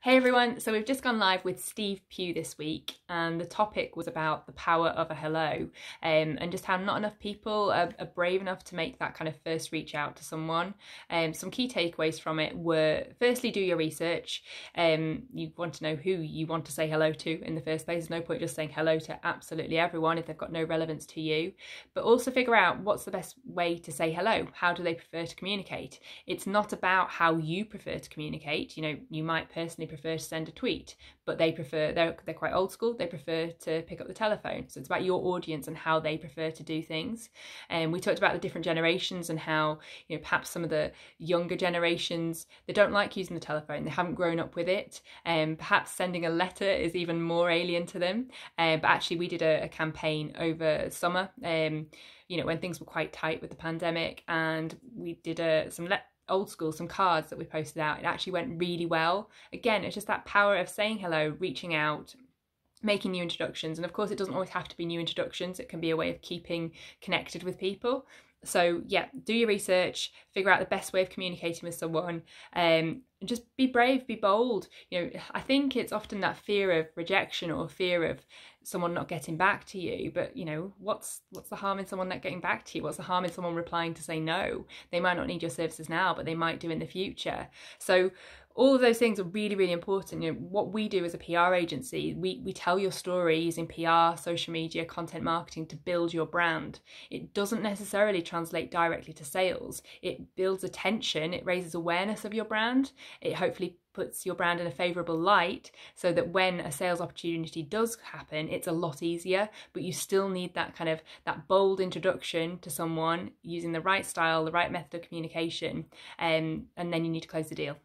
Hey everyone, so we've just gone live with Steve Pugh this week, and the topic was about the power of a hello, and just how not enough people are brave enough to make that kind of first reach out to someone. Some key takeaways from it were, firstly, do your research. You want to know who you want to say hello to in the first place. There's no point just saying hello to absolutely everyone if they've got no relevance to you, but also figure out what's the best way to say hello. How do they prefer to communicate? It's not about how you prefer to communicate. You know, you might personally prefer to send a tweet, but they're quite old school. They prefer to pick up the telephone. So it's about your audience and how they prefer to do things. And we talked about the different generations and how, you know, perhaps some of the younger generations, they don't like using the telephone. They haven't grown up with it. And perhaps sending a letter is even more alien to them. But actually we did a campaign over summer, you know, when things were quite tight with the pandemic, and we did old school, some cards that we posted out. It actually went really well. Again, it's just that power of saying hello, reaching out, making new introductions. And of course, it doesn't always have to be new introductions. It can be a way of keeping connected with people. So yeah, do your research, figure out the best way of communicating with someone, and just be brave, be bold. You know, I think it's often that fear of rejection or fear of someone not getting back to you, but you know, what's the harm in someone not getting back to you? What's the harm in someone replying to say no? They might not need your services now, but they might do in the future. So all of those things are really, really important. You know, what we do as a PR agency, we tell your story using PR, social media, content marketing to build your brand. It doesn't necessarily translate directly to sales. It builds attention, it raises awareness of your brand. It hopefully puts your brand in a favourable light so that when a sales opportunity does happen, it's a lot easier, but you still need that kind of, that bold introduction to someone using the right style, the right method of communication, and then you need to close the deal.